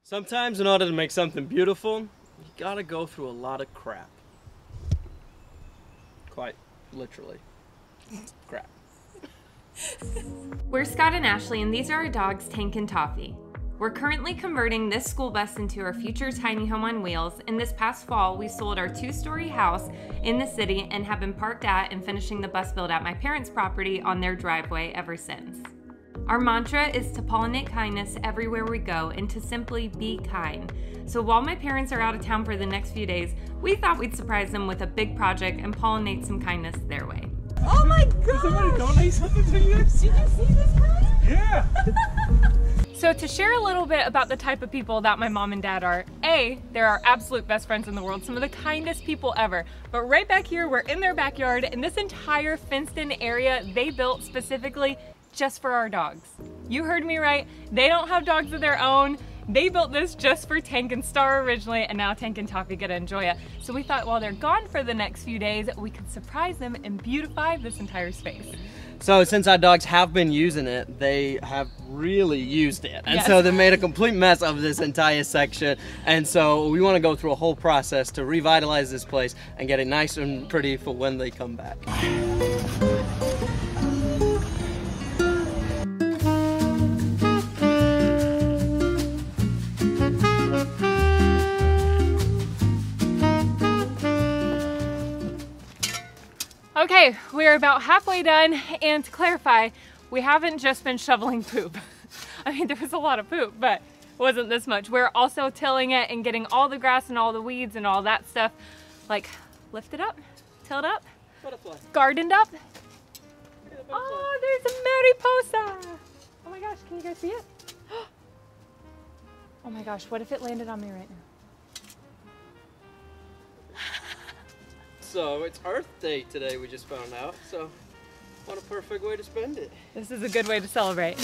Sometimes in order to make something beautiful, you gotta go through a lot of crap. Quite literally. Crap. We're Scott and Ashley, and these are our dogs, Tank and Toffee. We're currently converting this school bus into our future tiny home on wheels, and this past fall we sold our 2-story house in the city and have been parked at and finishing the bus build at my parents' property on their driveway ever since. Our mantra is to pollinate kindness everywhere we go and to simply be kind. So while my parents are out of town for the next few days, we thought we'd surprise them with a big project and pollinate some kindness their way. Oh my god! Did somebody donate something to you? Did you see this guy? Yeah! So to share a little bit about the type of people that my mom and dad are, they're our absolute best friends in the world, some of the kindest people ever. But right back here, we're in their backyard, and this entire fenced-in area they built specifically just for our dogs. You heard me right. They don't have dogs of their own. They built this just for Tank and Star originally, and now Tank and Toffee get to enjoy it. So we thought while they're gone for the next few days, we could surprise them and beautify this entire space. So since our dogs have been using it, they have really used it. And so they made a complete mess of this entire section. And so we want to go through a whole process to revitalize this place and get it nice and pretty for when they come back. Okay, we're about halfway done, and to clarify, we haven't just been shoveling poop. I mean, there was a lot of poop, but it wasn't this much. We're also tilling it and getting all the grass and all the weeds and all that stuff, like, lifted up, tilled up, Butterfly. Gardened up. Oh, there's a mariposa. Oh my gosh, can you guys see it? Oh my gosh, what if it landed on me right now? So it's Earth Day today, we just found out, so what a perfect way to spend it. This is a good way to celebrate.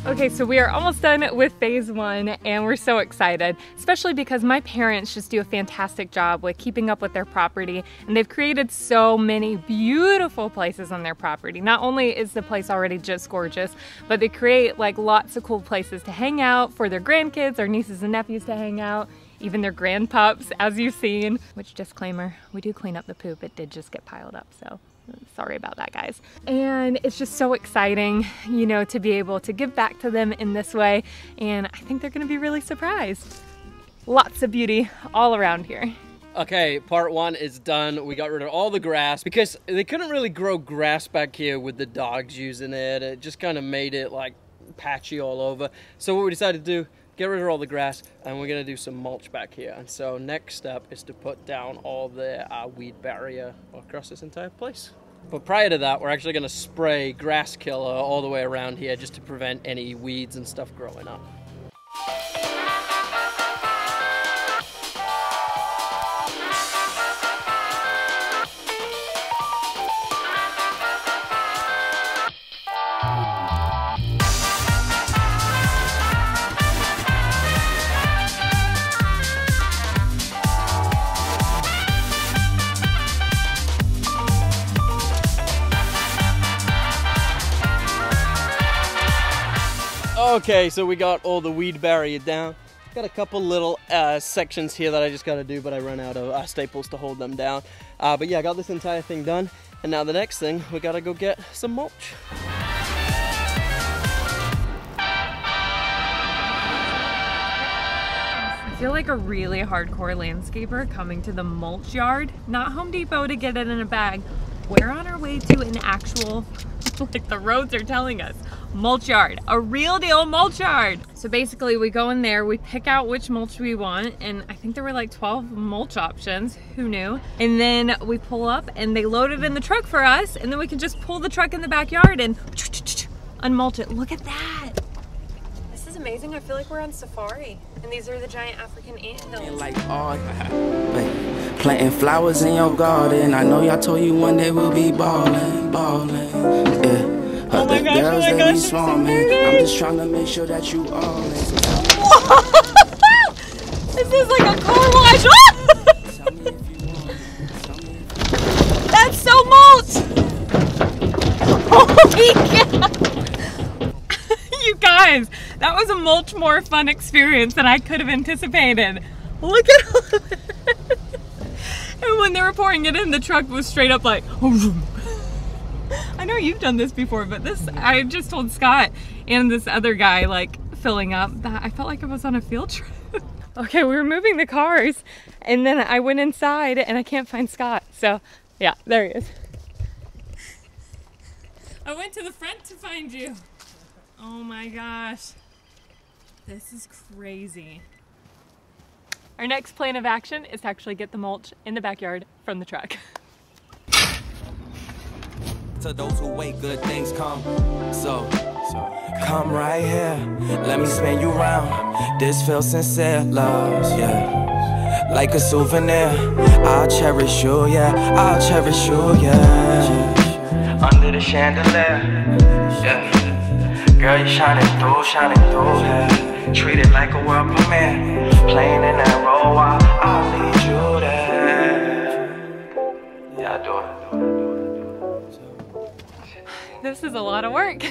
Okay, so we are almost done with phase 1 and we're so excited, especially because my parents just do a fantastic job with keeping up with their property, and they've created so many beautiful places on their property. Not only is the place already just gorgeous, but they create like lots of cool places to hang out for their grandkids, their nieces and nephews to hang out, even their grandpups, as you've seen. Which, disclaimer, we do clean up the poop. It did just get piled up, so sorry about that, guys. And it's just so exciting, you know, to be able to give back to them in this way. And I think they're gonna be really surprised. Lots of beauty all around here. Okay, part 1 is done. We got rid of all the grass because they couldn't really grow grass back here with the dogs using it. It just kind of made it like patchy all over. So what we decided to do, get rid of all the grass, and we're gonna do some mulch back here. And so next step is to put down all the weed barrier across this entire place. But prior to that, we're actually gonna spray grass killer all the way around here just to prevent any weeds and stuff growing up. Okay, so we got all the weed barrier down. Got a couple little sections here that I just gotta do, but I ran out of staples to hold them down. But yeah, I got this entire thing done, and now the next thing, we gotta go get some mulch. I feel like a really hardcore landscaper coming to the mulch yard, not Home Depot to get it in a bag. We're on our way to an actual, like the roads are telling us, mulch yard, a real deal mulch yard. So basically we go in there, we pick out which mulch we want, and I think there were like 12 mulch options, who knew? And then we pull up and they load it in the truck for us, and then we can just pull the truck in the backyard and unmulch it. Look at that. This is amazing. I feel like we're on safari, and these are the giant African anthills. Like planting flowers in your garden. I know y'all told you one day we'll be ballin', ballin'. my gosh, this is I'm just trying to make sure that you are. This is like a car wash. That's so mulch. Holy cow. You guys, that was a much more fun experience than I could have anticipated. Look at all of it. And when they were pouring it in, the truck was straight up like, I know you've done this before, but this, I just told Scott and this other guy, like, filling up, that I felt like I was on a field trip. Okay, we were moving the cars, and then I went inside and I can't find Scott. So, yeah, there he is. I went to the front to find you. Oh my gosh. This is crazy. Our next plan of action is to actually get the mulch in the backyard from the truck. To those who wait, good things come. So come right here, let me spin you round. This feels sincere, love, yeah. Like a souvenir, I'll cherish you, yeah. I'll cherish you, yeah. Under the chandelier, yeah. Girl, you're shining through, yeah. Treat it like a world premiere. Playing in that role, I'll lead you there. Yeah, I do it. This is a lot of work.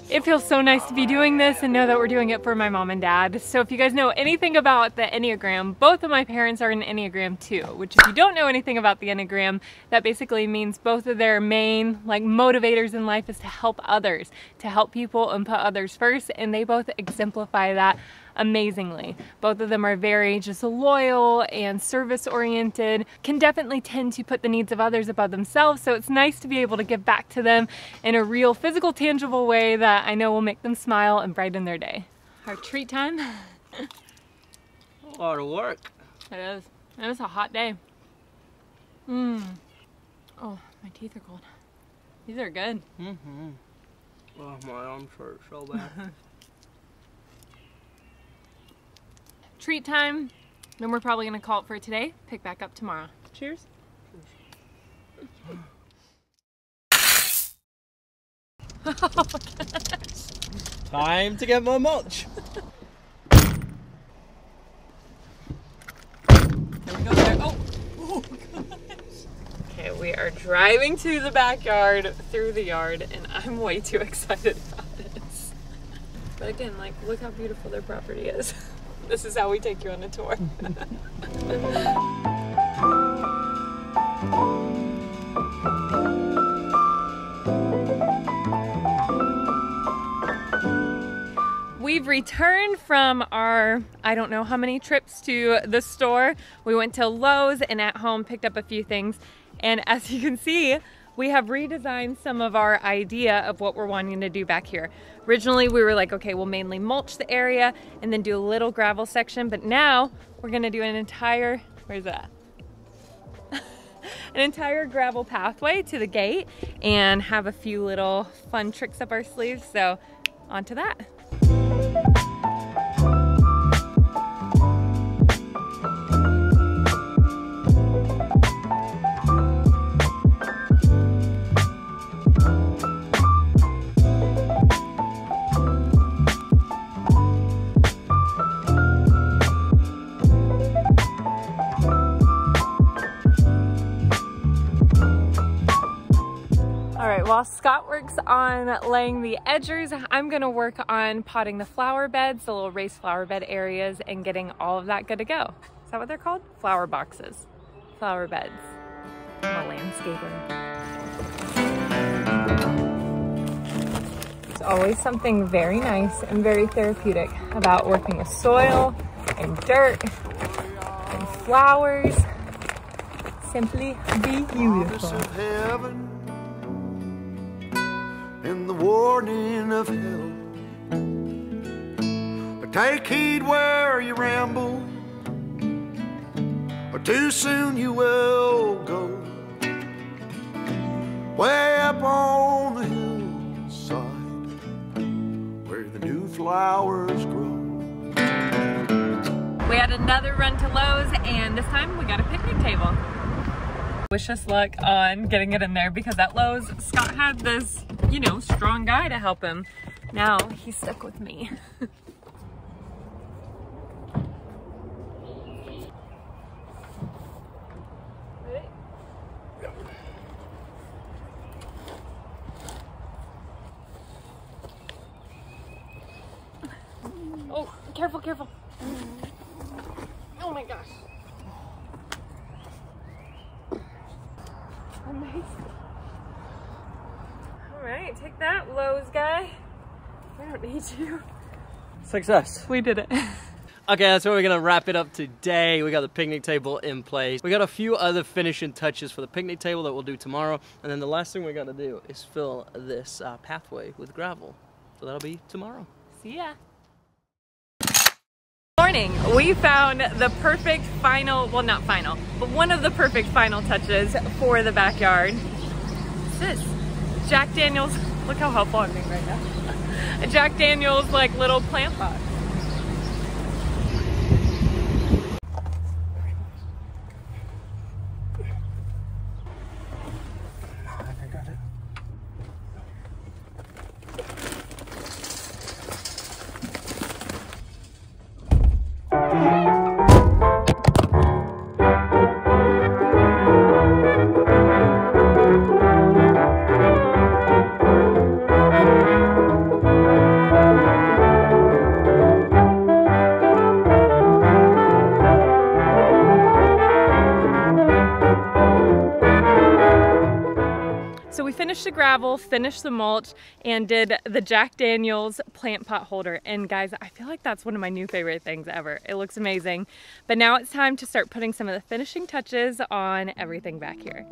It feels so nice to be doing this and know that we're doing it for my mom and dad. So if you guys know anything about the Enneagram, both of my parents are an Enneagram 2, which if you don't know anything about the Enneagram, that basically means both of their main like motivators in life is to help others, to help people and put others first, and they both exemplify that amazingly. Both of them are very just loyal and service oriented, can definitely tend to put the needs of others above themselves, so it's nice to be able to give back to them in a real physical, tangible way that I know will make them smile and brighten their day. Our treat time. A lot of work. It is. It was a hot day. Oh, my teeth are cold. These are good. Oh, my arms hurt so bad. Treat time. Then we're probably gonna call it for today. Pick back up tomorrow. Cheers. Oh my gosh. Time to get my mulch. There we go there. Oh gosh. Okay, we are driving to the backyard through the yard, and I'm way too excited about this. But again, like, look how beautiful their property is. This is how we take you on a tour. We've returned from our, I don't know how many trips to the store. We went to Lowe's and at home picked up a few things. And as you can see, we have redesigned some of our idea of what we're wanting to do back here. Originally, we were like, okay, we'll mainly mulch the area and then do a little gravel section, but now we're gonna do an entire, where's that? An entire gravel pathway to the gate and have a few little fun tricks up our sleeves, so on to that. While Scott works on laying the edgers, I'm gonna work on potting the flower beds, the little raised flower bed areas, and getting all of that good to go. Is that what they're called? Flower boxes. Flower beds. I'm a landscaper. There's always something very nice and very therapeutic about working with soil and dirt and flowers. Simply be beautiful. And the warning of hell. But take heed where you ramble, or too soon you will go. Way up on the hillside, where the new flowers grow. We had another run to Lowe's, and this time we got a picnic table. Wish us luck on getting it in there, because at Lowe's, Scott had this, you know, strong guy to help him Now he's stuck with me. Oh, careful, careful. Oh my gosh. Oh, nice. All right, take that, Lowe's guy. We don't need you. Success. We did it. Okay, that's where we're gonna wrap it up today. We got the picnic table in place. We got a few other finishing touches for the picnic table that we'll do tomorrow. And then the last thing we're gonna do is fill this pathway with gravel. So that'll be tomorrow. See ya. Morning, we found the perfect final, well not final, but one of the perfect final touches for the backyard. What's this? Jack Daniel's, look how helpful I'm being right now. A Jack Daniel's like little plant pot. So we finished the gravel, finished the mulch, and did the Jack Daniel's plant pot holder. And guys, I feel like that's one of my new favorite things ever. It looks amazing. But now it's time to start putting some of the finishing touches on everything back here.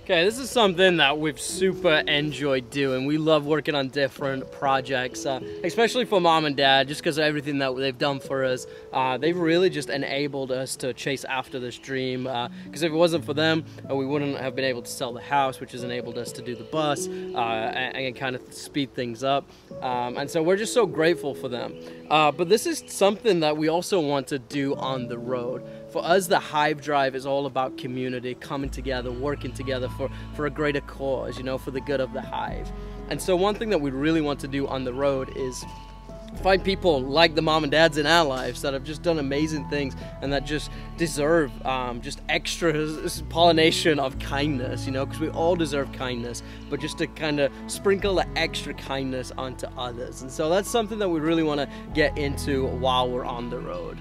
Okay, this is something that we've super enjoyed doing. We love working on different projects, especially for mom and dad, just because of everything that they've done for us. They've really just enabled us to chase after this dream, because if it wasn't for them, we wouldn't have been able to sell the house, which has enabled us to do the bus and kind of speed things up. And so we're just so grateful for them. But this is something that we also want to do on the road. For us, the Hive Drive is all about community, coming together, working together for a greater cause, you know, for the good of the Hive. And so one thing that we really want to do on the road is find people like the mom and dads in our lives that have just done amazing things and that just deserve just extra pollination of kindness, you know, because we all deserve kindness, but just to kind of sprinkle the extra kindness onto others. And so that's something that we really want to get into while we're on the road.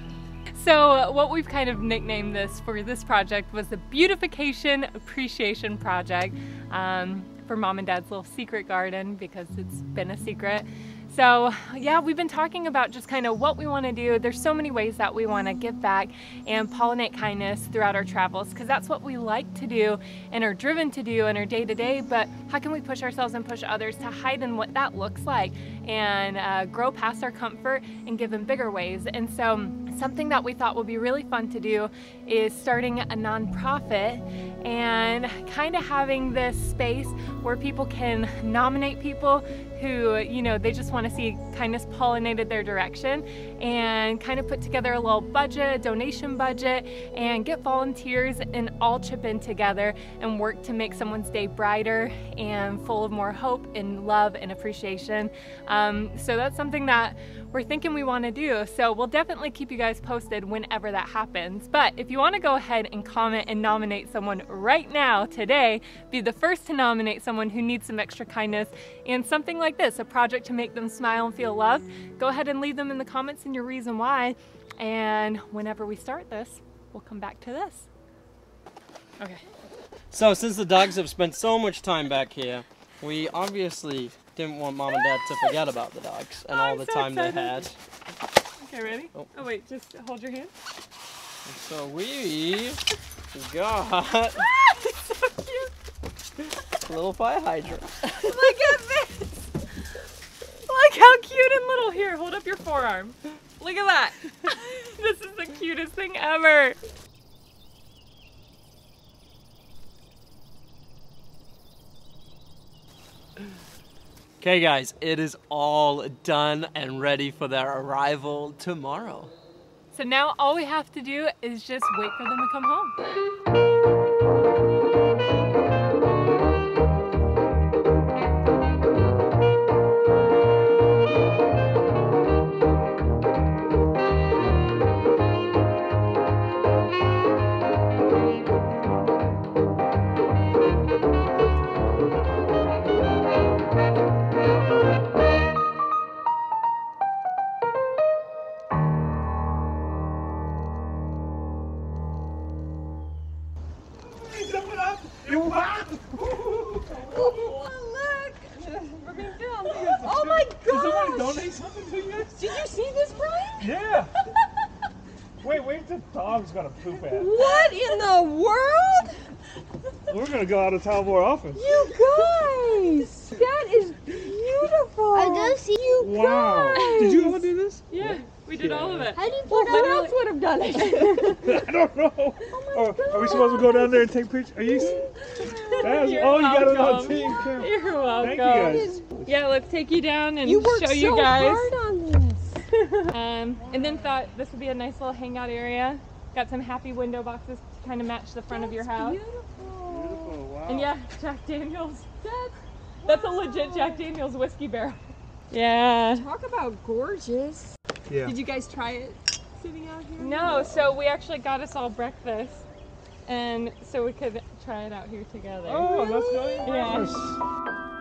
So what we've kind of nicknamed this for this project was the Beautification Appreciation Project, for mom and dad's little secret garden, because it's been a secret. So yeah, we've been talking about just kind of what we want to do. There's so many ways that we want to give back and pollinate kindness throughout our travels, because that's what we like to do and are driven to do in our day-to-day. But how can we push ourselves and push others to heighten what that looks like and grow past our comfort and give in bigger ways? And so something that we thought would be really fun to do is starting a nonprofit and kind of having this space where people can nominate people who, you know, they just want to see kindness pollinated their direction, and kind of put together a little budget, donation budget, and get volunteers and all chip in together and work to make someone's day brighter and full of more hope and love and appreciation. So that's something that we're thinking we want to do. So we'll definitely keep you guys posted whenever that happens. But if you want to go ahead and comment and nominate someone right now, today, be the first to nominate someone who needs some extra kindness and something like this, a project to make them smile and feel loved, go ahead and leave them in the comments and your reason why. And whenever we start this, we'll come back to this. Okay. So since the dogs have spent so much time back here, we obviously didn't want mom and dad to forget about the dogs and all the time they had. Okay, ready? Oh wait, just hold your hand. And so we got It's so cute. a little fire hydrant. Look at this. Look how cute and little. Here, hold up your forearm. Look at that. This is the cutest thing ever. Okay guys, it is all done and ready for their arrival tomorrow. So now all we have to do is just wait for them to come home. somebody donate something to you? Did you see this, Brian? Yeah. Wait till the dog's gonna poop at. What in the world? We're gonna go out of town more often. You guys! That is beautiful! I just see you. Wow. Did you all do this? Yeah, we did all of it. How do you Well, put who on? else would have done it? I don't know. Are we supposed to go down there and take pictures? Are you? You got it on welcome. team camera. You're welcome. Thank you guys. Yeah, let's take you down and You worked show you so guys. hard on this. And then thought this would be a nice little hangout area. Got some happy window boxes to kind of match the front of your house. Beautiful. Wow. And yeah, Jack Daniels. That's a legit Jack Daniels whiskey barrel. Yeah. Talk about gorgeous. Yeah. Did you guys try it sitting out here? No, so we actually got us all breakfast, and so we could try it out here together. Oh, that's really Yeah. nice.